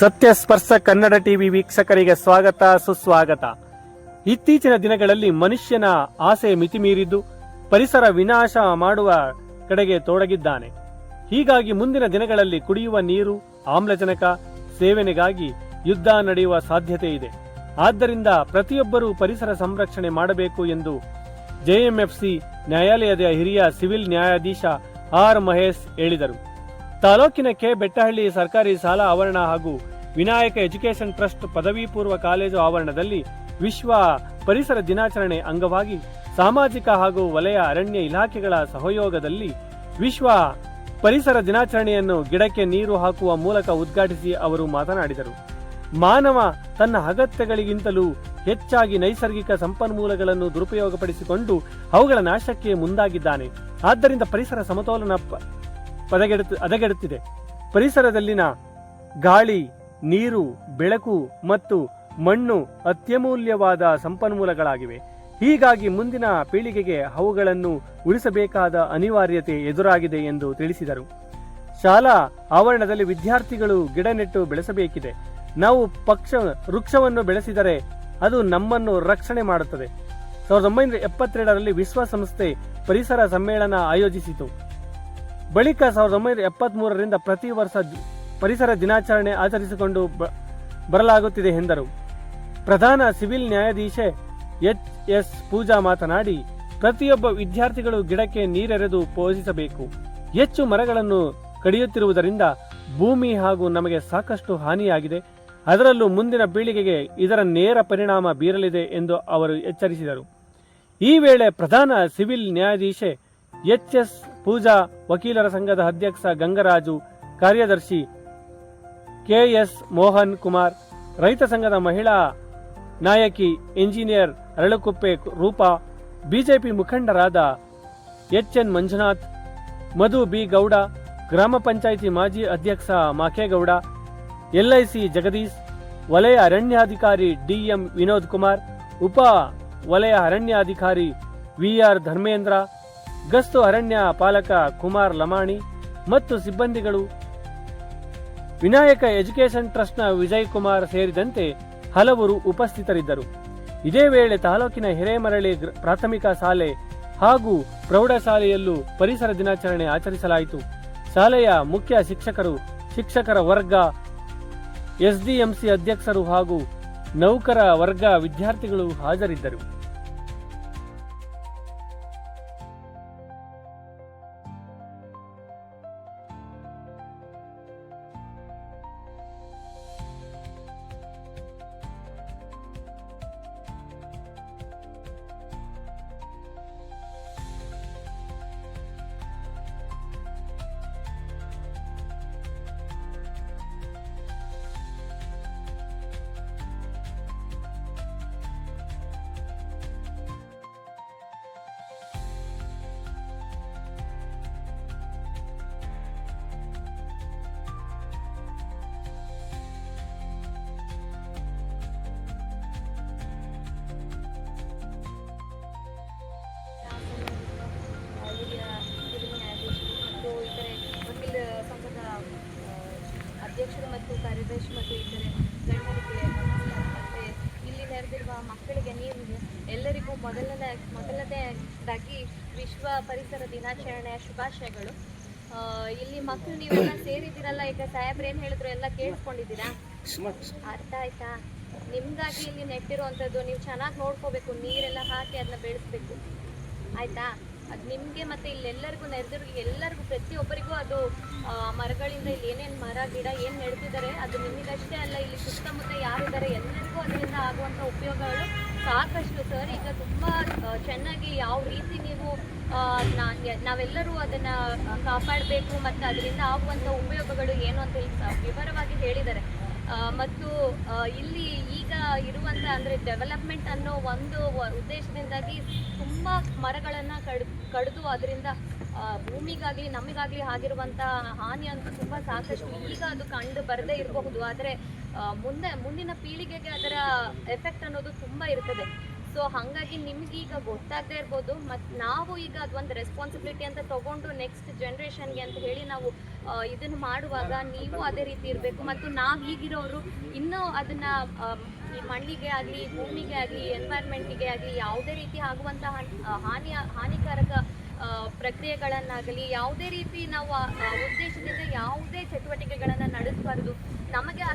ಸತ್ಯಸ್ಪರ್ಶ Kannada TV ವೀಕ್ಷಕರಿಗೆ ಸ್ವಾಗತ ಸುಸ್ವಾಗತ. ಇತ್ತೀಚಿನ ದಿನಗಳಲ್ಲಿ ಮನುಷ್ಯನ ಆಸೆ ಮಿತಿಮೀರಿದ್ದು ಪರಿಸರ ವಿನಾಶ ಮಾಡುವ ಕಡೆಗೆ ತೊಡಗಿದ್ದಾನೆ. ಹೀಗಾಗಿ ಮುಂದಿನ ದಿನಗಳಲ್ಲಿ ಕುಡಿಯುವ ನೀರು, ಆಮ್ಲಜನಕ ಸೇವನೆಗಾಗಿ ಯುದ್ಧ ನಡೆಯುವ ಸಾಧ್ಯತೆ ಇದೆ. ಆದ್ದರಿಂದ ಪ್ರತಿಯೊಬ್ಬರೂ ಪರಿಸರ ಸಂರಕ್ಷಣೆ ಮಾಡಬೇಕು ಎಂದು ಜೆಎಂಎಫ್ಸಿ ನ್ಯಾಯಾಲಯದ ಹಿರಿಯ ಸಿವಿಲ್ ನ್ಯಾಯಾಧೀಶ ಆರ್ ಮಹೇಶ್ ಹೇಳಿದರು. ತಾಲೂಕಿನ ಕೆ ಬೆಟ್ಟಹಳ್ಳಿ ಸರ್ಕಾರಿ ಶಾಲಾ ಆವರಣ ಹಾಗೂ ವಿನಾಯಕ ಎಜುಕೇಷನ್ ಟ್ರಸ್ಟ್ ಪದವಿ ಪೂರ್ವ ಕಾಲೇಜು ಆವರಣದಲ್ಲಿ ವಿಶ್ವ ಪರಿಸರ ದಿನಾಚರಣೆ ಅಂಗವಾಗಿ ಸಾಮಾಜಿಕ ಹಾಗೂ ವಲಯ ಅರಣ್ಯ ಇಲಾಖೆಗಳ ಸಹಯೋಗದಲ್ಲಿ ವಿಶ್ವ ಪರಿಸರ ದಿನಾಚರಣೆಯನ್ನು ಗಿಡಕ್ಕೆ ನೀರು ಹಾಕುವ ಮೂಲಕ ಉದ್ಘಾಟಿಸಿ ಅವರು ಮಾತನಾಡಿದರು. ಮಾನವ ತನ್ನ ಅಗತ್ಯಗಳಿಗಿಂತಲೂ ಹೆಚ್ಚಾಗಿ ನೈಸರ್ಗಿಕ ಸಂಪನ್ಮೂಲಗಳನ್ನು ದುರುಪಯೋಗಪಡಿಸಿಕೊಂಡು ಅವುಗಳ ನಾಶಕ್ಕೆ ಮುಂದಾಗಿದ್ದಾನೆ. ಆದ್ದರಿಂದ ಪರಿಸರ ಸಮತೋಲನ ಹದಗೆಡುತ್ತಿದೆ. ಪರಿಸರದಲ್ಲಿನ ಗಾಳಿ, ನೀರು, ಬೆಳಕು ಮತ್ತು ಮಣ್ಣು ಅತ್ಯಮೂಲ್ಯವಾದ ಸಂಪನ್ಮೂಲಗಳಾಗಿವೆ. ಹೀಗಾಗಿ ಮುಂದಿನ ಪೀಳಿಗೆಗೆ ಅವುಗಳನ್ನು ಉಳಿಸಬೇಕಾದ ಅನಿವಾರ್ಯತೆ ಎದುರಾಗಿದೆ ಎಂದು ತಿಳಿಸಿದರು. ಶಾಲಾ ಆವರಣದಲ್ಲಿ ವಿದ್ಯಾರ್ಥಿಗಳು ಗಿಡ ನೆಟ್ಟು ಬೆಳೆಸಬೇಕಿದೆ. ನಾವು ವೃಕ್ಷವನ್ನು ಬೆಳೆಸಿದರೆ ಅದು ನಮ್ಮನ್ನು ರಕ್ಷಣೆ ಮಾಡುತ್ತದೆ. 1972ರಲ್ಲಿ ವಿಶ್ವಸಂಸ್ಥೆ ಪರಿಸರ ಸಮ್ಮೇಳನ ಆಯೋಜಿಸಿತು. ಬಳಿಕ 1973ರಿಂದ ಪ್ರತಿ ವರ್ಷ ಪರಿಸರ ದಿನಾಚರಣೆ ಆಚರಿಸಿಕೊಂಡು ಬರಲಾಗುತ್ತಿದೆ ಎಂದರು. ಪ್ರಧಾನ ಸಿವಿಲ್ ನ್ಯಾಯಾಧೀಶೆ ಎಚ್.ಎಸ್. ಪೂಜಾ ಮಾತನಾಡಿ, ಪ್ರತಿಯೊಬ್ಬ ವಿದ್ಯಾರ್ಥಿಗಳು ಗಿಡಕ್ಕೆ ನೀರೆರೆದು ಪೋಷಿಸಬೇಕು. ಹೆಚ್ಚು ಮರಗಳನ್ನು ಕಡಿಯುತ್ತಿರುವುದರಿಂದ ಭೂಮಿ ಹಾಗೂ ನಮಗೆ ಸಾಕಷ್ಟು ಹಾನಿಯಾಗಿದೆ. ಅದರಲ್ಲೂ ಮುಂದಿನ ಪೀಳಿಗೆಗೆ ಇದರ ನೇರ ಪರಿಣಾಮ ಬೀರಲಿದೆ ಎಂದು ಅವರು ಎಚ್ಚರಿಸಿದರು. ಈ ವೇಳೆ ಪ್ರಧಾನ ಸಿವಿಲ್ ನ್ಯಾಯಾಧೀಶೆ ಎಚ್.ಎಸ್. ಪೂಜಾ, ವಕೀಲರ ಸಂಘದ ಅಧ್ಯಕ್ಷ ಗಂಗರಾಜು, ಕಾರ್ಯದರ್ಶಿ ಕೆ.ಎಸ್. ಮೋಹನ್ ಕುಮಾರ್, ರೈತ ಸಂಘದ ಮಹಿಳಾ ನಾಯಕಿ ಇಂಜಿನಿಯರ್ ಅರಳುಕುಪ್ಪೆ ರೂಪಾ, ಬಿಜೆಪಿ ಮುಖಂಡರಾದ ಎಚ್.ಎನ್. ಮಂಜುನಾಥ್, ಮಧು ಬಿ. ಗೌಡ, ಗ್ರಾಮ ಪಂಚಾಯಿತಿ ಮಾಜಿ ಅಧ್ಯಕ್ಷ ಮಾಕೇಗೌಡ, ಎಲ್ಐಸಿ ಜಗದೀಶ್, ವಲಯ ಅರಣ್ಯಾಧಿಕಾರಿ ಡಿಎಂ ವಿನೋದ್ ಕುಮಾರ್, ಉಪ ವಲಯ ಅರಣ್ಯಾಧಿಕಾರಿ ವಿಆರ್ ಧರ್ಮೇಂದ್ರ, ಗಸ್ತು ಅರಣ್ಯ ಪಾಲಕ ಕುಮಾರ್ ಲಮಾಣಿ ಮತ್ತು ಸಿಬ್ಬಂದಿಗಳು, ವಿನಾಯಕ ಎಜುಕೇಷನ್ ಟ್ರಸ್ಟ್ನ ವಿಜಯ್ ಕುಮಾರ್ ಸೇರಿದಂತೆ ಹಲವರು ಉಪಸ್ಥಿತರಿದ್ದರು. ಇದೇ ವೇಳೆ ತಾಲೂಕಿನ ಹಿರೇಮರಳಿ ಪ್ರಾಥಮಿಕ ಶಾಲೆ ಹಾಗೂ ಪ್ರೌಢಶಾಲೆಯಲ್ಲೂ ಪರಿಸರ ದಿನಾಚರಣೆ ಆಚರಿಸಲಾಯಿತು. ಶಾಲೆಯ ಮುಖ್ಯ ಶಿಕ್ಷಕರು, ಶಿಕ್ಷಕರ ವರ್ಗ, ಎಸ್ಡಿಎಂಸಿ ಅಧ್ಯಕ್ಷರು ಹಾಗೂ ನೌಕರ ವರ್ಗ, ವಿದ್ಯಾರ್ಥಿಗಳು ಹಾಜರಿದ್ದರು. ಅಧ್ಯಕ್ಷರು ಮತ್ತು ಕಾರ್ಯದರ್ಶಿ ಮತ್ತು ಇತರೆ ಗಣ್ಯರಿಗೆ ಮತ್ತು ಇಲ್ಲಿ ನೆರೆದಿರುವ ಮಕ್ಕಳಿಗೆ ನೀವು ಎಲ್ಲರಿಗೂ ಮೊದಲನೇದಾಗಿ ವಿಶ್ವ ಪರಿಸರ ದಿನಾಚರಣೆಯ ಶುಭಾಶಯಗಳು. ಇಲ್ಲಿ ಮಕ್ಕಳು ನೀವೆಲ್ಲ ಸೇರಿದ್ದೀರಲ್ಲ, ಈಗ ಸಾಹೇಬ್ರು ಏನು ಹೇಳಿದ್ರು ಎಲ್ಲ ಕೇಳಿಸ್ಕೊಂಡಿದ್ದೀರಾ? ಅರ್ಥ ಆಯ್ತಾ? ನಿಮ್ಗಾಗಿ ಇಲ್ಲಿ ನೆಟ್ಟಿರುವಂಥದ್ದು ನೀವು ಚೆನ್ನಾಗಿ ನೋಡ್ಕೋಬೇಕು, ನೀರೆಲ್ಲ ಹಾಕಿ ಅದನ್ನ ಬೆಳೆಸ್ಬೇಕು, ಆಯ್ತಾ? ಅದು ನಿಮಗೆ ಮತ್ತು ಇಲ್ಲೆಲ್ಲರಿಗೂ ನೆರೆದಿರೋರಿಗೆ ಎಲ್ಲರಿಗೂ ಪ್ರತಿಯೊಬ್ಬರಿಗೂ ಅದು ಮರಗಳಿಂದ ಇಲ್ಲಿ ಏನೇನು ಮರ ಗಿಡ ಏನು ನೆಡ್ತಿದ್ದಾರೆ ಅದು ನಿಮಗಷ್ಟೇ ಅಲ್ಲ, ಇಲ್ಲಿ ಸುತ್ತಮುತ್ತ ಯಾರಿದ್ದಾರೆ ಎಲ್ಲರಿಗೂ ಅದರಿಂದ ಆಗುವಂಥ ಉಪಯೋಗಗಳು ಸಾಕಷ್ಟು ಸರ್. ಈಗ ತುಂಬ ಚೆನ್ನಾಗಿ ಯಾವ ರೀತಿ ನೀವು ನಾವೆಲ್ಲರೂ ಅದನ್ನು ಕಾಪಾಡಬೇಕು ಮತ್ತು ಅದರಿಂದ ಆಗುವಂಥ ಉಪಯೋಗಗಳು ಏನು ಅಂತ ವಿವರವಾಗಿ ಹೇಳಿದ್ದಾರೆ. ಮತ್ತು ಇಲ್ಲಿ ಈಗ ಇರುವಂಥ ಅಂದರೆ ಡೆವಲಪ್ಮೆಂಟ್ ಅನ್ನೋ ಒಂದು ಉದ್ದೇಶದಿಂದಾಗಿ ತುಂಬ ಮರಗಳನ್ನು ಕಡಿದು ಅದರಿಂದ ಭೂಮಿಗಾಗಲಿ ನಮಗಾಗಲಿ ಆಗಿರುವಂಥ ಹಾನಿ ಅಂತೂ ತುಂಬ ಸಾಕಷ್ಟು ಈಗ ಅದು ಕಂಡು ಬರದೇ ಇರಬಹುದು. ಆದರೆ ಮುಂದಿನ ಪೀಳಿಗೆಗೆ ಅದರ ಎಫೆಕ್ಟ್ ಅನ್ನೋದು ತುಂಬ ಇರ್ತದೆ. ಸೊ ಹಾಗಾಗಿ ನಿಮ್ಗೆ ಈಗ ಗೊತ್ತಾಗದೇ ಇರ್ಬೋದು, ಮತ್ತು ನಾವು ಈಗ ಅದೊಂದು ರೆಸ್ಪಾನ್ಸಿಬಿಲಿಟಿ ಅಂತ ತಗೊಂಡು ನೆಕ್ಸ್ಟ್ ಜನ್ರೇಷನ್ಗೆ ಅಂತ ಹೇಳಿ ನಾವು ಇದನ್ನು ಮಾಡುವಾಗ ನೀವು ಅದೇ ರೀತಿ ಇರಬೇಕು. ಮತ್ತು ನಾವು ಈಗಿರೋರು ಇನ್ನೂ ಅದನ್ನು ಈ ಮಣ್ಣಿಗೆ ಆಗಲಿ, ಭೂಮಿಗೆ ಆಗಲಿ, ಎನ್ವೈರ್ಮೆಂಟಿಗೆ ಆಗಲಿ ಯಾವುದೇ ರೀತಿ ಆಗುವಂತಹ ಹಾನಿಕಾರಕ ಪ್ರಕ್ರಿಯೆಗಳನ್ನಾಗಲಿ ಯಾವುದೇ ರೀತಿ ನಾವು ಉದ್ದೇಶದಿಂದ ಯಾವುದೇ ಚಟುವಟಿಕೆಗಳನ್ನು ನಡೆಸಬಾರ್ದು. ನಮಗೆ ಆ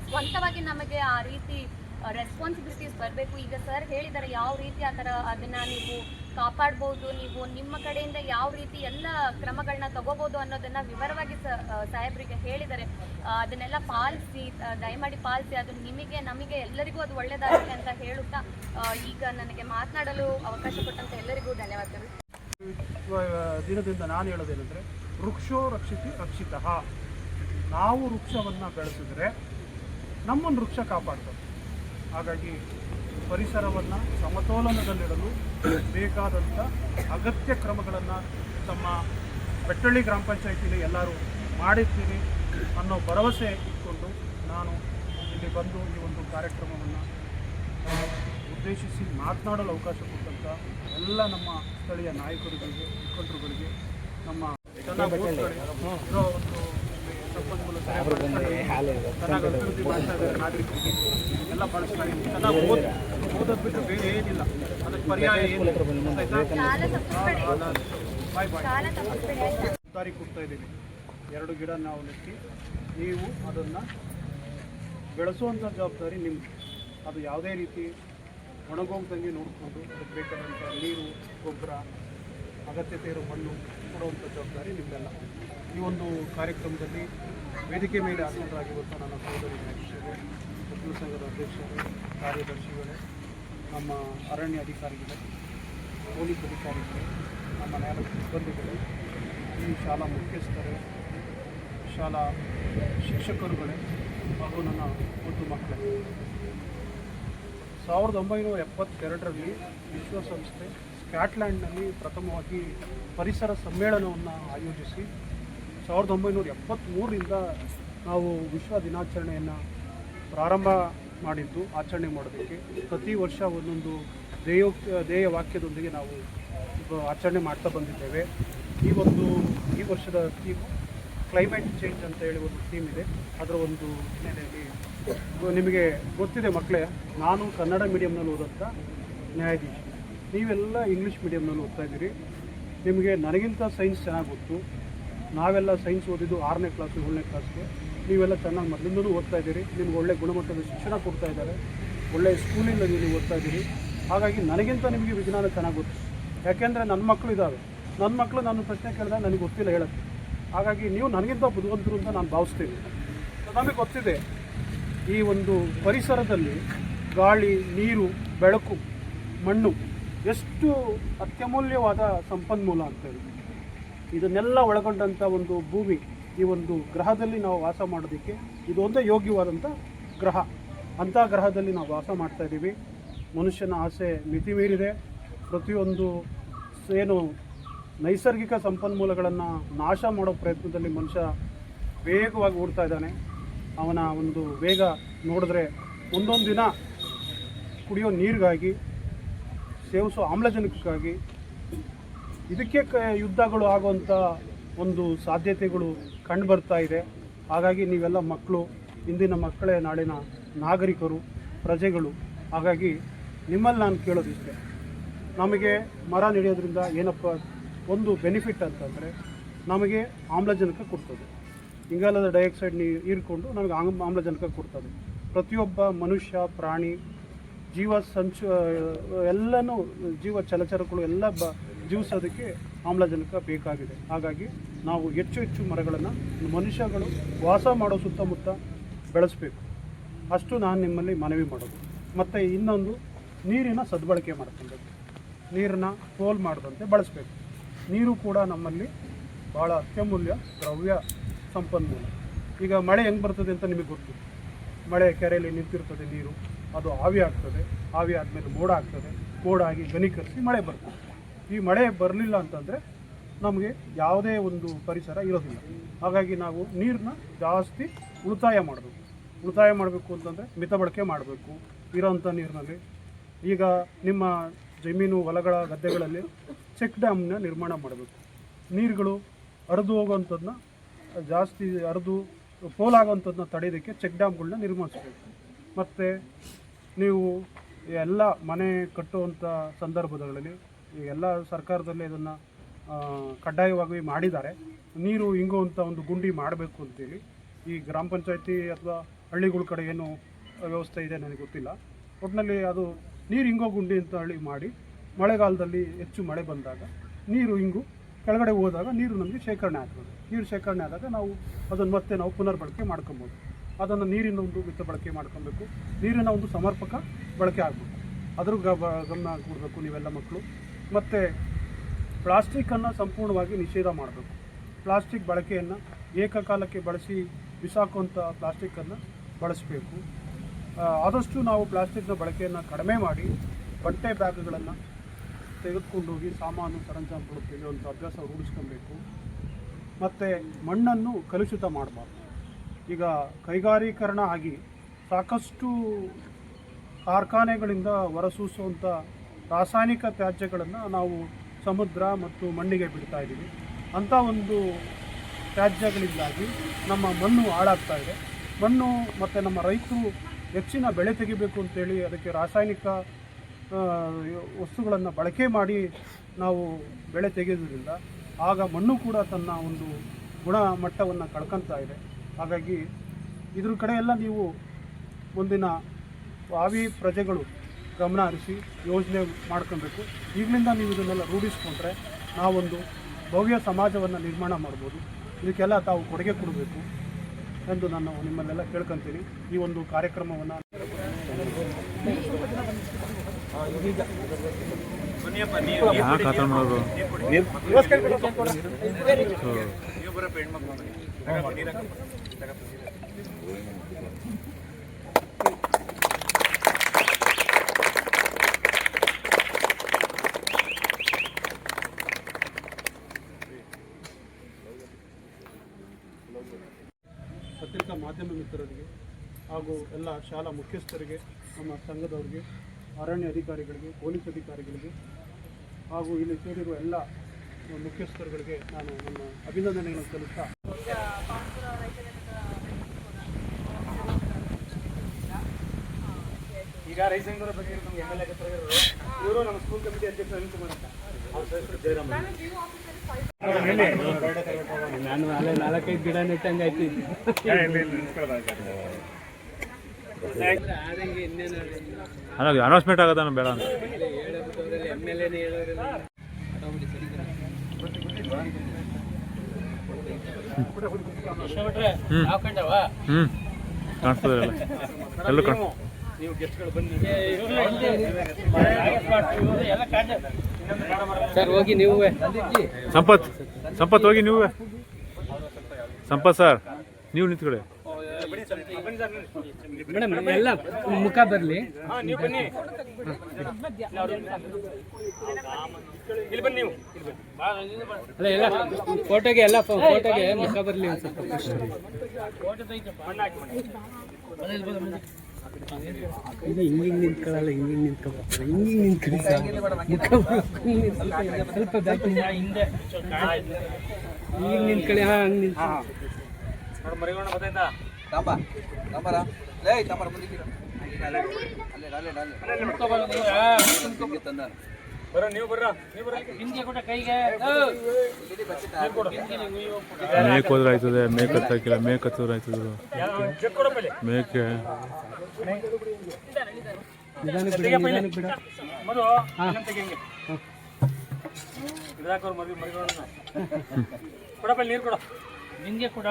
ಸ್ವಂತವಾಗಿ ನಮಗೆ ಆ ರೀತಿ ರೆಸ್ಪಾನ್ಸಿಬಿಲಿಟೀಸ್ ಬರಬೇಕು. ಈಗ ಸರ್ ಹೇಳಿದ್ದಾರೆ ಯಾವ ರೀತಿ ಆ ಥರ ಅದನ್ನು ನೀವು ಕಾಪಾಡ್ಬೋದು, ನೀವು ನಿಮ್ಮ ಕಡೆಯಿಂದ ಯಾವ ರೀತಿ ಎಲ್ಲ ಕ್ರಮಗಳನ್ನ ತಗೋಬೋದು ಅನ್ನೋದನ್ನು ವಿವರವಾಗಿ ಸಾಹೇಬರಿಗೆ ಹೇಳಿದ್ದಾರೆ. ಅದನ್ನೆಲ್ಲ ಪಾಲಿಸಿ, ದಯಮಾಡಿ ಪಾಲಿಸಿ, ಅದು ನಿಮಗೆ ನಮಗೆ ಎಲ್ಲರಿಗೂ ಅದು ಒಳ್ಳೆಯದಾಗಲಿ ಅಂತ ಹೇಳುತ್ತಾ ಈಗ ನನಗೆ ಮಾತನಾಡಲು ಅವಕಾಶ ಕೊಟ್ಟಂತ ಎಲ್ಲರಿಗೂ ಧನ್ಯವಾದಗಳು. ದಿನದಿಂದ ನಾನು ಹೇಳೋದೇನೆಂದರೆ, ವೃಕ್ಷೋ ರಕ್ಷಿತಿ ರಕ್ಷಿತಃ. ನಾವು ವೃಕ್ಷವನ್ನು ಬೆಳೆಸಿದ್ರೆ ನಮ್ಮನ್ನು ವೃಕ್ಷ ಕಾಪಾಡ್ತದೆ. ಹಾಗಾಗಿ ಪರಿಸರವನ್ನು ಸಮತೋಲನದಲ್ಲಿಡಲು ಬೇಕಾದಂಥ ಅಗತ್ಯ ಕ್ರಮಗಳನ್ನು ತಮ್ಮ ಬೆಟ್ಟಳ್ಳಿ ಗ್ರಾಮ ಪಂಚಾಯತಿಲಿ ಎಲ್ಲರೂ ಮಾಡಿರ್ತೀರಿ ಅನ್ನೋ ಭರವಸೆ ಇಟ್ಕೊಂಡು ನಾನು ಇಲ್ಲಿ ಬಂದು ಈ ಒಂದು ಕಾರ್ಯಕ್ರಮವನ್ನು ಉದ್ದೇಶಿಸಿ ಮಾತನಾಡಲು ಅವಕಾಶ ಕೊಟ್ಟಂಥ ಎಲ್ಲ ನಮ್ಮ ಸ್ಥಳೀಯ ನಾಯಕರುಗಳಿಗೆ, ಮುಖಂಡರುಗಳಿಗೆ, ನಮ್ಮ ಇರೋ ಒಂದು ಸಂಪನ್ಮೂಲ ಚೆನ್ನಾಗಿ ಅಭಿವೃದ್ಧಿ ಮಾಡ್ತಾ ಇದ್ದಾರೆ ನಾಗರಿಕರಿಗೆ ಎಲ್ಲ ಬಳಸ್ತಾ ಇದ್ದೀವಿ. ಚೆನ್ನಾಗಿ ಓದೋದು ಬಿಟ್ಟು ಬೇರೆ ಏನಿಲ್ಲ, ಅದಕ್ಕೆ ಪರ್ಯಾಯ ಏನಿಲ್ಲ. ಬಾಯ್ ತಾರೀಕು ಕೊಡ್ತಾ ಇದ್ದೀವಿ. 2 ಗಿಡ ನಾವು ನೆಟ್ಟಿ ನೀವು ಅದನ್ನು ಬೆಳೆಸುವಂಥ ಜವಾಬ್ದಾರಿ ನಿಮ್ಮದು. ಅದು ಯಾವುದೇ ರೀತಿ ಒಣಗೋಗ್ದಂಗೆ ನೋಡಿಕೊಂಡು ಅದಕ್ಕೆ ಬೇಕಾದಂಥ ನೀರು, ಗೊಬ್ಬರ, ಅಗತ್ಯತೆ ಇರೋ ಮಣ್ಣು ಕೊಡುವಂಥ ಜವಾಬ್ದಾರಿ ನಿಮ್ಮೆಲ್ಲ. ಈ ಒಂದು ಕಾರ್ಯಕ್ರಮದಲ್ಲಿ ವೇದಿಕೆ ಮೇಲೆ ಆಸೀನರಾಗಿರುವಂಥ ನನ್ನ ಸಹೋದರಿ ನ್ಯಾಯಾಧೀಶರು, ವಕೀಲ ಸಂಘದ ಅಧ್ಯಕ್ಷರು, ಕಾರ್ಯದರ್ಶಿಗಳು, ನಮ್ಮ ಅರಣ್ಯ ಅಧಿಕಾರಿಗಳು, ಪೊಲೀಸ್ ಅಧಿಕಾರಿಗಳು, ನಮ್ಮ ನ್ಯಾಯಾಲಯದ ಸಿಬ್ಬಂದಿಗಳು, ಈ ಶಾಲಾ ಮುಖ್ಯಸ್ಥರು, ಶಾಲಾ ಶಿಕ್ಷಕರುಗಳೇ ಹಾಗೂ ನನ್ನ ಮುದ್ದು ಮಕ್ಕಳೇ, 1972ರಲ್ಲಿ ವಿಶ್ವಸಂಸ್ಥೆ ಸ್ಕಾಟ್ಲ್ಯಾಂಡ್ನಲ್ಲಿ ಪ್ರಥಮವಾಗಿ ಪರಿಸರ ಸಮ್ಮೇಳನವನ್ನು ಆಯೋಜಿಸಿ 1973ರಿಂದ ನಾವು ವಿಶ್ವ ದಿನಾಚರಣೆಯನ್ನು ಪ್ರಾರಂಭ ಮಾಡಿದ್ದು, ಆಚರಣೆ ಮಾಡೋದಕ್ಕೆ. ಪ್ರತಿ ವರ್ಷ ಒಂದೊಂದು ಧ್ಯೇಯ ವಾಕ್ಯದೊಂದಿಗೆ ನಾವು ಆಚರಣೆ ಮಾಡ್ತಾ ಬಂದಿದ್ದೇವೆ. ಈ ವರ್ಷದ ಥೀಮ್ ಕ್ಲೈಮೇಟ್ ಚೇಂಜ್ ಅಂತ ಹೇಳಿ ಒಂದು ಥೀಮ್ ಇದೆ. ಅದರ ಒಂದು ಹಿನ್ನೆಲೆಯಲ್ಲಿ ನಿಮಗೆ ಗೊತ್ತಿದೆ ಮಕ್ಕಳೇ, ನಾನು ಕನ್ನಡ ಮೀಡಿಯಮ್ನಲ್ಲಿ ಓದಂಥ ನ್ಯಾಯಾಧೀಶ, ನೀವೆಲ್ಲ ಇಂಗ್ಲೀಷ್ ಮೀಡಿಯಮ್ನಲ್ಲಿ ಓದ್ತಾ ಇದ್ದೀರಿ. ನಿಮಗೆ ನನಗಿಂತ ಸೈನ್ಸ್ ಚೆನ್ನಾಗಿ ಗೊತ್ತು. ನಾವೆಲ್ಲ ಸೈನ್ಸ್ ಓದಿದ್ದು 6ನೇ ಕ್ಲಾಸು 7ನೇ ಕ್ಲಾಸ್ಗೆ. ನೀವೆಲ್ಲ ಚೆನ್ನಾಗಿ ಮೊದಲಿಂದಲೂ ಓದ್ತಾ ಇದ್ದೀರಿ. ನಿಮ್ಗೆ ಒಳ್ಳೆ ಗುಣಮಟ್ಟದ ಶಿಕ್ಷಣ ಕೊಡ್ತಾ ಇದ್ದಾರೆ, ಒಳ್ಳೆಯ ಸ್ಕೂಲಿಂದ ನೀವು ಓದ್ತಾ ಇದ್ದೀರಿ. ಹಾಗಾಗಿ ನನಗಿಂತ ನಿಮಗೆ ವಿಜ್ಞಾನ ಚೆನ್ನಾಗಿ ಗೊತ್ತು. ಯಾಕೆಂದರೆ ನನ್ನ ಮಕ್ಕಳು ಇದ್ದಾವೆ. ನನ್ನ ಮಕ್ಕಳು ನನ್ನ ಪ್ರಶ್ನೆ ಕೇಳಿದಾಗ ನನಗೆ ಗೊತ್ತಿಲ್ಲ ಹೇಳೋಕ್ಕೆ. ಹಾಗಾಗಿ ನೀವು ನನಗಿಂತ ಬುದ್ಧಿವಂತರು ಅಂತ ನಾನು ಭಾವಿಸ್ತೀನಿ. ನಮಗೆ ಗೊತ್ತಿದೆ ಈ ಒಂದು ಪರಿಸರದಲ್ಲಿ ಗಾಳಿ, ನೀರು, ಬೆಳಕು, ಮಣ್ಣು ಎಷ್ಟು ಅತ್ಯಮೂಲ್ಯವಾದ ಸಂಪನ್ಮೂಲ ಅಂತೇಳಿ. ಇದನ್ನೆಲ್ಲ ಒಳಗೊಂಡಂಥ ಒಂದು ಭೂಮಿ, ಈ ಒಂದು ಗ್ರಹದಲ್ಲಿ ನಾವು ವಾಸ ಮಾಡೋದಕ್ಕೆ ಇದೊಂದೇ ಯೋಗ್ಯವಾದಂಥ ಗ್ರಹ. ಅಂಥ ಗ್ರಹದಲ್ಲಿ ನಾವು ವಾಸ ಮಾಡ್ತಾ ಇದ್ದೀವಿ. ಮನುಷ್ಯನ ಆಸೆ ಮಿತಿ ಮೀರಿದೆ. ಪ್ರತಿಯೊಂದು ಏನು ನೈಸರ್ಗಿಕ ಸಂಪನ್ಮೂಲಗಳನ್ನು ನಾಶ ಮಾಡೋ ಪ್ರಯತ್ನದಲ್ಲಿ ಮನುಷ್ಯ ವೇಗವಾಗಿ ಓಡ್ತಾ ಇದ್ದಾನೆ. ಅವನ ಒಂದು ವೇಗ ನೋಡಿದ್ರೆ ಒಂದೊಂದು ದಿನ ಕುಡಿಯೋ ನೀರಿಗಾಗಿ, ಸೇವಿಸೋ ಆಮ್ಲಜನಕಕ್ಕಾಗಿ ಇದಕ್ಕೆ ಯುದ್ಧಗಳು ಆಗುವಂಥ ಒಂದು ಸಾಧ್ಯತೆಗಳು ಕಂಡು ಬರ್ತಾ ಇದೆ. ಹಾಗಾಗಿ ನೀವೆಲ್ಲ ಮಕ್ಕಳು, ಇಂದಿನ ಮಕ್ಕಳೇ ನಾಳಿನ ನಾಗರಿಕರು, ಪ್ರಜೆಗಳು. ಹಾಗಾಗಿ ನಿಮ್ಮಲ್ಲಿ ನಾನು ಕೇಳೋದಿಷ್ಟೇ, ನಮಗೆ ಮರ ನೆಡೆಯೋದ್ರಿಂದ ಏನಪ್ಪ ಒಂದು ಬೆನಿಫಿಟ್ ಅಂತಂದರೆ, ನಮಗೆ ಆಮ್ಲಜನಕ ಕೊಡ್ತದೆ. ಇಂಗಾಲದ ಡೈಆಕ್ಸೈಡ್ ಹೀರಿಕೊಂಡು ನಮಗೆ ಆಮ್ಲಜನಕ ಕೊಡ್ತದೆ. ಪ್ರತಿಯೊಬ್ಬ ಮನುಷ್ಯ, ಪ್ರಾಣಿ, ಎಲ್ಲನೂ ಜೀವ ಚಲಚರಗಳು ಎಲ್ಲ ಜೀವಿಸೋದಕ್ಕೆ ಆಮ್ಲಜನಕ ಬೇಕಾಗಿದೆ. ಹಾಗಾಗಿ ನಾವು ಹೆಚ್ಚು ಹೆಚ್ಚು ಮರಗಳನ್ನು ಮನುಷ್ಯಗಳು ವಾಸ ಮಾಡೋ ಸುತ್ತಮುತ್ತ ಬೆಳೆಸಬೇಕು. ಅಷ್ಟು ನಾನು ನಿಮ್ಮಲ್ಲಿ ಮನವಿ ಮಾಡೋದು. ಮತ್ತು ಇನ್ನೊಂದು, ನೀರಿನ ಸದ್ಬಳಕೆ ಮಾಡ್ಕೊಬೇಕು. ನೀರನ್ನ ಪೋಲ್ ಮಾಡದಂತೆ ಬಳಸಬೇಕು. ನೀರು ಕೂಡ ನಮ್ಮಲ್ಲಿ ಭಾಳ ಅತ್ಯಮೂಲ್ಯ ದ್ರವ್ಯ ಸಂಪನ್ಮೂಲ. ಈಗ ಮಳೆ ಹೆಂಗೆ ಬರ್ತದೆ ಅಂತ ನಿಮಗೆ ಗೊತ್ತು. ಮಳೆ ಕೆರೆಯಲ್ಲಿ ನಿಂತಿರ್ತದೆ ನೀರು, ಅದು ಆವಿ ಆಗ್ತದೆ. ಆವಿ ಆದಮೇಲೆ ಮೋಡ ಆಗ್ತದೆ. ಮೋಡ ಆಗಿ ಘನೀಕರಿಸಿ ಮಳೆ ಬರ್ತದೆ. ಈ ಮಳೆ ಬರಲಿಲ್ಲ ಅಂತಂದರೆ ನಮಗೆ ಯಾವುದೇ ಒಂದು ಪರಿಸರ ಇರೋದಿಲ್ಲ. ಹಾಗಾಗಿ ನಾವು ನೀರನ್ನ ಜಾಸ್ತಿ ಉಳಿತಾಯ ಮಾಡಬೇಕು. ಉಳಿತಾಯ ಮಾಡಬೇಕು ಅಂತಂದರೆ ಮಿತ ಬಳಕೆ ಮಾಡಬೇಕು ಇರೋವಂಥ ನೀರಿನಲ್ಲಿ. ಈಗ ನಿಮ್ಮ ಜಮೀನು ಹೊಲಗಳ ಗದ್ದೆಗಳಲ್ಲಿ ಚೆಕ್ ಡ್ಯಾಮ್ನ ನಿರ್ಮಾಣ ಮಾಡಬೇಕು. ನೀರುಗಳು ಹರಿದು ಹೋಗುವಂಥದ್ದನ್ನ ಜಾಸ್ತಿ ಹರಿದು ಪೋಲಾಗುವಂಥದ್ದನ್ನ ತಡೆಯೋದಕ್ಕೆ ಚೆಕ್ ಡ್ಯಾಮ್ಗಳನ್ನ ನಿರ್ಮಿಸಬೇಕು. ಮತ್ತು ನೀವು ಎಲ್ಲ ಮನೆ ಕಟ್ಟುವಂಥ ಸಂದರ್ಭಗಳಲ್ಲಿ ಎಲ್ಲ ಸರ್ಕಾರದಲ್ಲೇ ಇದನ್ನು ಕಡ್ಡಾಯವಾಗಿ ಮಾಡಿದ್ದಾರೆ. ನೀರು ಇಂಗುವಂಥ ಒಂದು ಗುಂಡಿ ಮಾಡಬೇಕು ಅಂತೇಳಿ ಈ ಗ್ರಾಮ ಪಂಚಾಯತಿ ಅಥವಾ ಹಳ್ಳಿಗಳ ಕಡೆ ಏನು ವ್ಯವಸ್ಥೆ ಇದೆ ನನಗೆ ಗೊತ್ತಿಲ್ಲ. ಒಟ್ಟಿನಲ್ಲಿ ಅದು ನೀರು ಇಂಗೋ ಗುಂಡಿ ಅಂತ ಹೇಳಿ ಮಾಡಿ ಮಳೆಗಾಲದಲ್ಲಿ ಹೆಚ್ಚು ಮಳೆ ಬಂದಾಗ ನೀರು ಇಂಗು ಕೆಳಗಡೆ ಹೋದಾಗ ನೀರು ನಮಗೆ ಶೇಖರಣೆ ಆಗ್ತದೆ. ನೀರು ಶೇಖರಣೆ ಆದಾಗ ನಾವು ಅದನ್ನು ಮತ್ತೆ ನಾವು ಪುನರ್ಬಳಕೆ ಮಾಡ್ಕೊಬೋದು. ಅದನ್ನು ನೀರಿನ ಒಂದು ಮಿತ ಬಳಕೆ ಮಾಡ್ಕೊಬೇಕು. ನೀರಿನ ಒಂದು ಸಮರ್ಪಕ ಬಳಕೆ ಆಗಬೇಕು. ಅದ್ರ ಗಮನ ಕೊಡಬೇಕು ನೀವೆಲ್ಲ ಮಕ್ಕಳು. ಮತ್ತು ಪ್ಲಾಸ್ಟಿಕ್ಕನ್ನು ಸಂಪೂರ್ಣವಾಗಿ ನಿಷೇಧ ಮಾಡಬೇಕು. ಪ್ಲಾಸ್ಟಿಕ್ ಬಳಕೆಯನ್ನು ಏಕಕಾಲಕ್ಕೆ ಬಳಸಿ ಬಿಸಾಕುವಂಥ ಪ್ಲಾಸ್ಟಿಕ್ಕನ್ನು ಬಳಸಬೇಕು. ಆದಷ್ಟು ನಾವು ಪ್ಲಾಸ್ಟಿಕ್ನ ಬಳಕೆಯನ್ನು ಕಡಿಮೆ ಮಾಡಿ ಬಟ್ಟೆ ಬ್ಯಾಗ್ಗಳನ್ನು ತೆಗೆದುಕೊಂಡೋಗಿ ಸಾಮಾನು ಸರಂಜಾಮುಗಳು ತೆಗೆಯುವಂಥ ಅಭ್ಯಾಸ ರೂಢಿಸ್ಕೊಬೇಕು. ಮತ್ತು ಮಣ್ಣನ್ನು ಕಲುಷಿತ ಮಾಡಬಾರ್ದು. ಈಗ ಕೈಗಾರೀಕರಣ ಆಗಿ ಸಾಕಷ್ಟು ಕಾರ್ಖಾನೆಗಳಿಂದ ಹೊರಸೂಸುವಂಥ ರಾಸಾಯನಿಕ ತ್ಯಾಜ್ಯಗಳನ್ನು ನಾವು ಸಮುದ್ರ ಮತ್ತು ಮಣ್ಣಿಗೆ ಬಿಡ್ತಾ ಇದ್ದೀವಿ. ಅಂಥ ಒಂದು ತ್ಯಾಜ್ಯಗಳಿಂದಾಗಿ ನಮ್ಮ ಮಣ್ಣು ಹಾಳಾಗ್ತಾ ಇದೆ. ಮಣ್ಣು ಮತ್ತು ನಮ್ಮ ರೈತರು ಹೆಚ್ಚಿನ ಬೆಳೆ ತೆಗಿಬೇಕು ಅಂತೇಳಿ ಅದಕ್ಕೆ ರಾಸಾಯನಿಕ ವಸ್ತುಗಳನ್ನು ಬಳಕೆ ಮಾಡಿ ನಾವು ಬೆಳೆ ತೆಗೆಯೋದ್ರಿಂದ ಆಗ ಮಣ್ಣು ಕೂಡ ತನ್ನ ಒಂದು ಗುಣಮಟ್ಟವನ್ನು ಕಳ್ಕೊತಾ ಇದೆ. ಹಾಗಾಗಿ ಇದ್ರ ಕಡೆ ಎಲ್ಲ ನೀವು ಮುಂದಿನ ಭಾವಿ ಪ್ರಜೆಗಳು ಗಮನ ಹರಿಸಿ ಯೋಜನೆ ಮಾಡ್ಕೊಬೇಕು. ಈಗಲಿಂದ ನೀವು ಇದನ್ನೆಲ್ಲ ರೂಢಿಸ್ಕೊಂಡ್ರೆ ನಾವೊಂದು ಭವ್ಯ ಸಮಾಜವನ್ನು ನಿರ್ಮಾಣ ಮಾಡ್ಬೋದು. ಇದಕ್ಕೆಲ್ಲ ತಾವು ಕೊಡುಗೆ ಕೊಡಬೇಕು ಎಂದು ನಾನು ನಿಮ್ಮನ್ನೆಲ್ಲ ಕೇಳ್ಕೊತೀನಿ. ಈ ಒಂದು ಕಾರ್ಯಕ್ರಮವನ್ನು ಪತ್ರಿಕಾ ಮಾಧ್ಯಮ ಮಿತ್ರರಿಗೆ ಹಾಗೂ ಎಲ್ಲ ಶಾಲಾ ಮುಖ್ಯಸ್ಥರಿಗೆ, ನಮ್ಮ ಸಂಘದವರಿಗೆ, ಅರಣ್ಯ ಅಧಿಕಾರಿಗಳಿಗೆ, ಪೊಲೀಸ್ ಅಧಿಕಾರಿಗಳಿಗೆ ಹಾಗೂ ಇಲ್ಲಿ ಸೇರಿರುವ ಎಲ್ಲ ಮುಖ್ಯಸ್ಥರುಗಳಿಗೆ ನಾನು ನನ್ನ ಅಭಿನಂದನೆಗಳನ್ನು ಸಲ್ಲಿಸ್ತಾ ಈಗ ರೈತಂಗರ ಬಗ್ಗೆ ನಮ್ಗೆ MLA ಇವರು ನಮ್ಮ ಸ್ಕೂಲ್ ಕಮಿಟಿ ಅಧ್ಯಕ್ಷ ಅನಿಲ್ ಕುಮಾರ್ ಅಂತ ಅವ್ರ ಹೆಸರು ಜಯರಾಮ್. ನಾನು ಅಲ್ಲೇ 4-5 ಗಿಡ ನೆಟ್ಟಂಗೆ ಆಯ್ತು. ಅನೌನ್ಸ್ಮೆಂಟ್ ಆಗೋದ ಬೇಡ ಅಂತ ಕಾಣಿಸ್ತದೆ ಎಲ್ಲೂ ನೀವು ಗೆಸ್ಟ್ಗಳು ಬನ್ನಿ ಸರ್. ಹೋಗಿ ನೀವು ಸಂಪತ್ ಹೋಗಿ ನೀವು ಸಂಪತ್ ಸರ್ ನೀವು ನಿಂತ್ಕೊಳ್ಳಿ. ಮೇಡಮ್ ಎಲ್ಲ ಮುಖ ಬರಲಿ. ಅಲ್ಲ ಎಲ್ಲ ಫೋಟೋಗೆ ಎಲ್ಲ ಫೋಟೋಗೆ ಮುಖ ಬರಲಿ ಒಂದು ಸ್ವಲ್ಪ. ಇದು ಹಿಂಗಿಂಗ್ ನಿಂತ್ಕೊಳ್ಳಲ್ಲ, ಹಿಂಗಿಂಗ್ ನಿಂತ್ಕೊಳ್ತಾರೆ, ಹಿಂಗಿಂಗ್ ನಿಂತ್ಕೊಳ್ಳಿ ಸ್ವಲ್ಪ ಹಿಂದೆ ಹಿಂಗಿಂಗ್ ನಿಂತ್ಕೊಳ್ಳಿ. ಹಾಂ ಹಂಗೆ ನಿಂತ್ಕೊಳ್ಳಿ. ಮೇಕ್ ಹೋದ್ರೆ ಆಯ್ತದೆ, ಮೇಕ್ ಹತ್ತಾಕಿಲ್ಲ, ಮೇಕ್ ಹತ್ತಿದ್ರೆ ಆಯ್ತದ ಮೇಕೆ ನೀರು ಕೊಡ ನಿಂಗೆ ಕೂಡ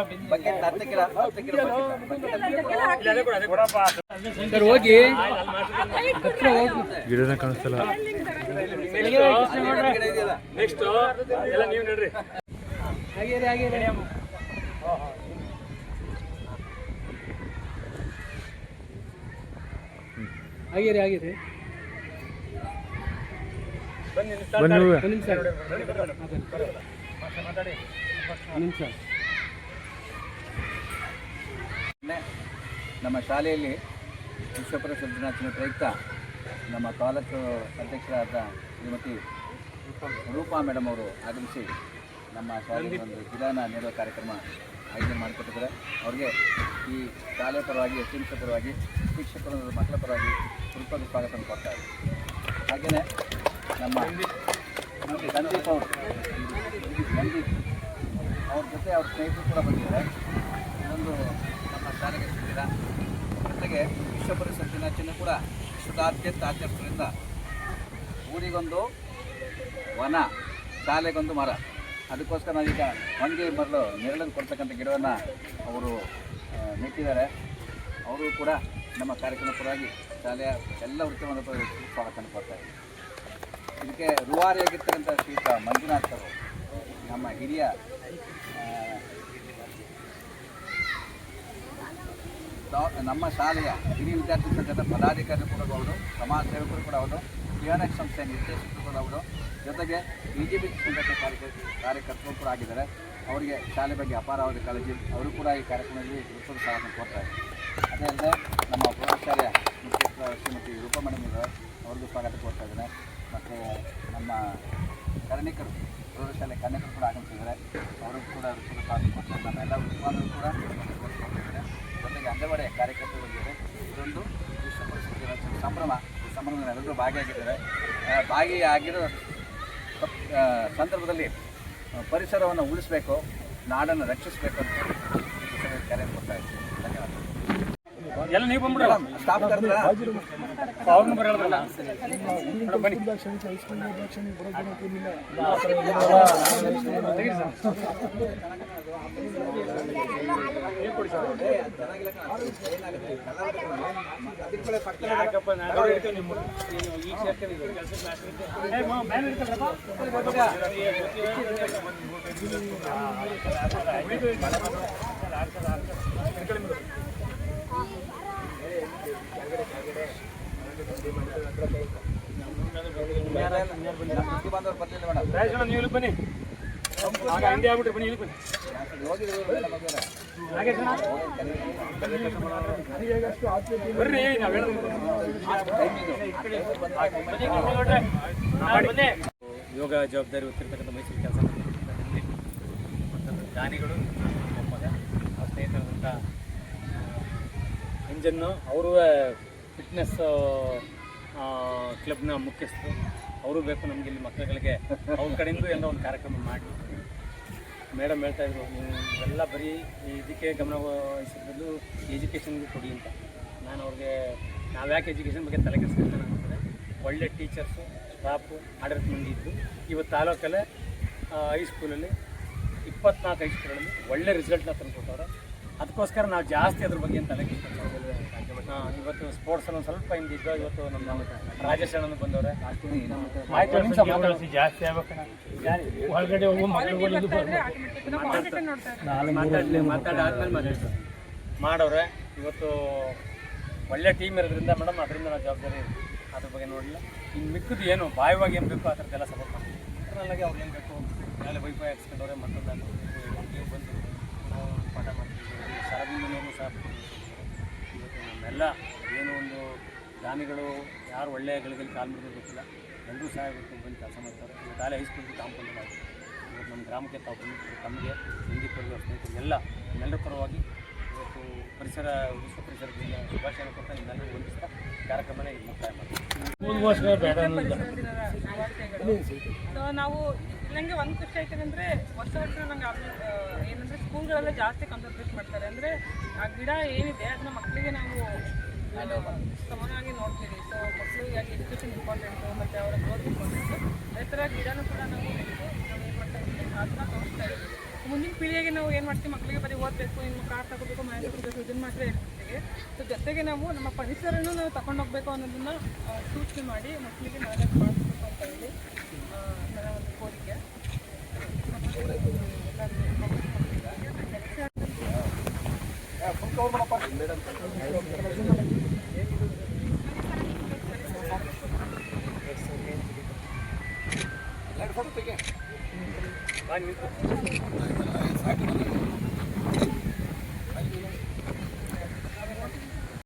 ಹೋಗಿ ಗಿಡನ ಕಾಣಿಸ್ತಲ್ಲ. ನೆಕ್ಸ್ಟ್ ಎಲ್ಲ ನೀವು ನೋಡ್ರಿ. ಹಾಗೇರಿ ಹಾಗೇರಿ ಹಾಗೇರಿ ಹಾಗೇರಿ ಬನ್ನಿ ಒಂದು ನಿಮಿಷ ಮಾತಾಡಿ. ನಿಮಿಷ ನಮ್ಮ ಶಾಲೆಯಲ್ಲಿ ವಿಶ್ವ ಪರಿಸರ ದಿನಾಚರಣೆ ಪ್ರಯುಕ್ತ ನಮ್ಮ ತಾಲೂಕು ಅಧ್ಯಕ್ಷರಾದ ಶ್ರೀಮತಿ ರೂಪಾ ಮೇಡಮ್ ಅವರು ಆಗಮಿಸಿ ನಮ್ಮ ಶಾಲೆಗೆ ಒಂದು ಗಿಡನ ನೀಡುವ ಕಾರ್ಯಕ್ರಮ ಆಯೋಜನೆ ಮಾಡಿಕೊಟ್ಟಿದ್ದಾರೆ. ಅವ್ರಿಗೆ ಈ ಶಾಲೆ ಪರವಾಗಿ ಎಸ್ ಪರವಾಗಿ ಶಿಕ್ಷಕರ ಮಕ್ಕಳ ಪರವಾಗಿ ಹೃತ್ಪೂರ್ವಕ ಸ್ವಾಗತ ಕೊಡ್ತಾರೆ. ಹಾಗೆಯೇ ನಮ್ಮ ಸಂದೀಪ್ ಅವರು ಅವ್ರ ಜೊತೆ ಅವ್ರ ಸ್ನೇಹಿತರು ಕೂಡ ಬಂದಿದ್ದಾರೆ. ಇದೊಂದು ನಮ್ಮ ಶಾಲೆಗೆ ಸಿಕ್ಕಿದ ಜೊತೆಗೆ ವಿಶ್ವ ಪರಿಸರ ದಿನಾಚರಣೆ ಕೂಡ ವಿಶ್ವದಾದ್ಯಂತ ಆಚರಿಸೋದ್ರಿಂದ ಊರಿಗೊಂದು ವನ, ಶಾಲೆಗೊಂದು ಮರ, ಅದಕ್ಕೋಸ್ಕರ ನಾವೀಗ ಹೊಂಗೆ ಮರಳು ನೆರಳನ್ನು ಕೊಡ್ತಕ್ಕಂಥ ಗಿಡವನ್ನು ಅವರು ನೆಟ್ಟಿದ್ದಾರೆ. ಅವರು ಕೂಡ ನಮ್ಮ ಕಾರ್ಯಕ್ರಮ ಪರವಾಗಿ ಶಾಲೆಯ ಎಲ್ಲ ವೃತ್ತಿಯನ್ನು ಸ್ವಾಗತ ಕೊಡ್ತಾರೆ. ಇದಕ್ಕೆ ರೂವಾರಿಯಾಗಿರ್ತಕ್ಕಂಥ ಶ್ರೀಯುತ ಮಂಜುನಾಥ್ ಅವರು ನಮ್ಮ ಹಿರಿಯ ನಮ್ಮ ಶಾಲೆಯ ಹಿರಿಯ ವಿದ್ಯಾರ್ಥಿ ಸಂಘದ ಪದಾಧಿಕಾರಿ ಕೂಡ ಅವರು, ಸಮಾಜ ಸೇವಕರು ಕೂಡ ಅವರು, ಕಿಯಾನಕ್ ಸಂಸ್ಥೆಯ ನಿರ್ದೇಶಕರು ಕೂಡ ಅವರು, ಜೊತೆಗೆ BJP ಸಂಘಟನೆ ಕಾರ್ಯಕರ್ತರು ಕೂಡ ಆಗಿದ್ದಾರೆ. ಅವರಿಗೆ ಶಾಲೆ ಬಗ್ಗೆ ಅಪಾರವಾದ ಕಾಳಜಿ, ಅವರು ಕೂಡ ಈ ಕಾರ್ಯಕ್ರಮದಲ್ಲಿ ಉತ್ಸವ ಸ್ವಾಗತ ಕೊಡ್ತಾರೆ. ಅದೇ ಅಲ್ಲದೆ ನಮ್ಮ ಪ್ರೌಢಶಾಲೆಯ ಮುಖ್ಯಸ್ಥ ಶ್ರೀಮತಿ ರೂಪಾ ಮೇಡಮ್ ಇದ್ದಾರೆ, ಅವ್ರಿಗೂ ಸ್ವಾಗತ ಕೊಡ್ತಾ ಇದ್ದಾರೆ. ಮತ್ತು ನಮ್ಮ ಕರ್ಣಿಕರು, ಪ್ರೌಢಶಾಲೆ ಕರ್ಣಿಕರು ಕೂಡ ಆಗಮಿಸಿದ್ದಾರೆ, ಅವರು ಕೂಡ ಉತ್ಸವ ಸ್ವಾಗತ ಕೊಡ್ತಾರೆ. ನಮ್ಮೆಲ್ಲ ಉತ್ಪಾದಕರು ಕೂಡ ಕೊಡ್ತಿದ್ದಾರೆ. ಜೊತೆಗೆ ಅಂಗನವಾಡಿ ಕಾರ್ಯಕರ್ತರು ಬಂದಿದ್ದಾರೆ. ಇದೊಂದು ವಿಶ್ವ ಪರಿಸರ ದಿನಾಚರಣೆ ಸಂಭ್ರಮ. ಈ ಸಂಭ್ರಮದಲ್ಲಿ ಎಲ್ಲರೂ ಭಾಗಿಯಾಗಿದ್ದಾರೆ. ಭಾಗಿಯಾಗಿರೋ ಸಂದರ್ಭದಲ್ಲಿ ಪರಿಸರವನ್ನು ಉಳಿಸಬೇಕು, ನಾಡನ್ನು ರಕ್ಷಿಸಬೇಕು ಅಂತ ಕರೆ ಕೊಡ್ತಾ ಇದ್ದೀವಿ. ಧನ್ಯವಾದ. ಎಲ್ಲ ನೀವು ಬಂದ್ಬಿಡಲ್ಲ ಸ್ಟಾಪ್ ಕರೆದ್ರ ಅವ್ರನ್ನ ಬರೋಲ್ಲ ಬನ್ನಿ. ಯಾಕಪ್ಪ ನಾವು ಹೇಳ್ತೇವೆ ನಿಮ್ಮ ಈಗ ಸೇರ್ತೀನಿ ಬಂದವ್ರು ಬರ್ಲಿಲ್ಲ ಮೇಡಮ್. ನೀವು ಇಲ್ಲಿ ಬನ್ನಿ, ಆಗ ಹಿಂದೆ ಆಗ್ಬಿಟ್ರಿ, ಬನ್ನಿ ಇಲ್ಲಿ ಬನ್ನಿ. ಬರ್ರಿ ನಾವು ಯೋಗ ಜವಾಬ್ದಾರಿ ಹೊತ್ತಿರ್ತಕ್ಕಂಥ ಮೈಸೂರು ಕೆಲಸ ಮಾಡ್ತಿರ್ತಕ್ಕಂಥ ಮತ್ತು ದಾನಿಗಳು ಮೊಮ್ಮಗ ಅವ್ರ ಸ್ನೇಹಿತರಾದಂಥ ಅಂಜನ್ನು, ಅವರು ಫಿಟ್ನೆಸ್ ಕ್ಲಬ್ನ ಮುಖ್ಯಸ್ಥರು, ಅವರು ಬೇಕು ನಮಗೆ ಇಲ್ಲಿ ಮಕ್ಕಳುಗಳಿಗೆ ಅವ್ರ ಕಡೆಯಿಂದ ಏನೋ ಒಂದು ಕಾರ್ಯಕ್ರಮ ಮಾಡಿ. ಮೇಡಮ್ ಹೇಳ್ತಾಯಿದ್ರು, ನೀವು ಇವೆಲ್ಲ ಬರೀ ಇದಕ್ಕೆ ಗಮನ ವಹಿಸಿದ್ದು ಎಜುಕೇಷನ್ಗೆ ಕೊಡಿ ಅಂತ. ನಾನು ಅವ್ರಿಗೆ ನಾವು ಯಾಕೆ ಎಜುಕೇಷನ್ ಬಗ್ಗೆ ತಲೆ ಕೆಡಿಸ್ಕೊಳ್ತಾನೆ ಅಂತಂದರೆ, ಒಳ್ಳೆ ಟೀಚರ್ಸು, ಸ್ಟಾಫು, ಆಡಳಿತ ಮಂದಿ ಇದ್ದು ಇವತ್ತು ತಾಲೂಕಲ್ಲೇ ಹೈಸ್ಕೂಲಲ್ಲಿ 24 ಹೈಸ್ಕೂಲಲ್ಲಿ ಒಳ್ಳೆ ರಿಸಲ್ಟ್ನ ತಂದುಕೊಟ್ಟವ್ರೆ. ಅದಕ್ಕೋಸ್ಕರ ನಾವು ಜಾಸ್ತಿ ಅದ್ರ ಬಗ್ಗೆ ತಲೆ ಕೆಡಿಸ್ಕೊಳ್ತೀವಿ. ಇವತ್ತು ಸ್ಪೋರ್ಟ್ಸಲ್ಲಿ ಒಂದು ಸ್ವಲ್ಪ ಹಿಂದಿದ್ದು, ಇವತ್ತು ನಮ್ಮ ರಾಜೇಶ್ ಅಣ್ಣನ ಬಂದವ್ರೆ. ಆಯ್ತು, ನಿಮಿಷ ಜಾಸ್ತಿ ಆಗ್ಬೇಕು, ಹೊರಗಡೆ ಹೋಗು ಮಾತಾಡಾದ್ಮೇಲೆ ಮಾತಾಡ್ತಾರೆ ಮಾಡವ್ರೆ. ಇವತ್ತು ಒಳ್ಳೆ ಟೀಮ್ ಇರೋದ್ರಿಂದ ಮೇಡಮ್, ಅದರಿಂದ ನಾವು ಜವಾಬ್ದಾರಿ ಅದ್ರ ಬಗ್ಗೆ ನೋಡಲಿಲ್ಲ. ಇನ್ನು ಮಿಕ್ಕದು ಏನು ಬಾಯವಾಗಿ ಏನು ಬೇಕೋ ಆ ಥರದ್ದೆಲ್ಲ ಸಪೋರ್ಟ್ ಮಾಡ್ತೀವಿ. ಅದರಲ್ಲಾಗೆ ಅವ್ರು ಏನು ಬೇಕು ಮೇಲೆ ವೈಫೈ ಹಾಕ್ಸ್ಕೊಂಡವ್ರೆ, ಮತ್ತೊಂದು ನೀವು ಬಂದು ನಾವು ಪಾಠ ಮಾಡ್ತೀವಿ. ಸರದಿಂದಲೂ ಸಹ ಇವತ್ತು ನಮ್ಮೆಲ್ಲ ಏನು ಒಂದು ದಾನಿಗಳು ಯಾರು ಒಳ್ಳೆಯ ಗಳಿಗೆಲ್ಲಿ ಕಾಲು ಮುರಿದು ಗೊತ್ತಿಲ್ಲ, ಎಲ್ಲರೂ ಸಹ ಇವತ್ತು ಬಂದು ಕೆಲಸ ಮಾಡ್ತಾರೆ. ಇವತ್ತು ಆಲೆ ಹೈಸ್ಕೂಲ್ಗೆ ಕಾಂಪೌಂಡ್ ಆಗಿದೆ. ಇವತ್ತು ನಮ್ಮ ಗ್ರಾಮಕ್ಕೆ ತಾವು ಬಂದು ತಮಗೆ ಸಂದೀಪರಿಗೆ ಅವ್ರ ಸ್ನೇಹಿತರಿಗೆಲ್ಲ ನಮ್ಮೆಲ್ಲರ ಪರವಾಗಿ ಇವತ್ತು ಪರಿಸರ ವಿಶ್ವ ಪರಿಸರ ದಿನ ಶುಭಾಶಯನ ಕೊಡ್ತಾ ನಿಮ್ಮೆಲ್ಲರೂ ವಂದಿಸ್ತಾ ಕಾರ್ಯಕ್ರಮನ ಈಗ ಮುಕ್ತಾಯ ಮಾಡ್ತೀವಿ. ಸೊ ನಾವು ನನಗೆ ಒಂದು ಖುಷಿ ಆಯ್ತದೆ ಅಂದರೆ ವರ್ಷ ನಂಗೆ ಏನಂದರೆ ಸ್ಕೂಲ್ಗಳೆಲ್ಲ ಜಾಸ್ತಿ ಕಾನ್ಸಂಟ್ರೇಟ್ ಮಾಡ್ತಾರೆ. ಅಂದರೆ ಆ ಗಿಡ ಏನಿದೆ ಅದನ್ನ ಮಕ್ಕಳಿಗೆ ನಾವು ಸಮಾನವಾಗಿ ನೋಡ್ತೀವಿ. ಸೊ ಮಕ್ಕಳಿಗೆ ಎಜುಕೇಷನ್ ಇಂಪಾರ್ಟೆಂಟು ಮತ್ತು ಅವರ ಗ್ರೋತ್ ಇಂಪಾರ್ಟೆಂಟು. ಅದೇ ಥರ ಗಿಡನೂ ಕೂಡ ನಾವು ಏನು ಮಾಡ್ತಾ ಇದ್ದೀವಿ, ಅದನ್ನ ತೋರಿಸ್ತಾ ಇದ್ದೀವಿ. ಮುಂದಿನ ಪೀಳಿಗೆಗೆ ನಾವು ಏನು ಮಾಡ್ತೀವಿ, ಮಕ್ಕಳಿಗೆ ಬರೀ ಓದಬೇಕು, ಇನ್ನು ಕಾರ್ ತಗೋಬೇಕು, ಮನೆ ತಗೋಬೇಕು, ಇದನ್ನು ಮಾತ್ರ ಹೇಳ್ತೀವಿ. ಸೊ ಜೊತೆಗೆ ನಾವು ನಮ್ಮ ಪರಿಸರನೂ ನಾವು ತಗೊಂಡೋಗ್ಬೇಕು ಅನ್ನೋದನ್ನು ಸೂಚನೆ ಮಾಡಿ ಮಕ್ಕಳಿಗೆ ನಾಲೆಜ್ ಮಾಡಿಸ್ಬೇಕು ಅಂತ ಹೇಳಿ ನನ್ನ ಒಂದು ಕೋರಿಕೆ. ಬನ್ನಿ.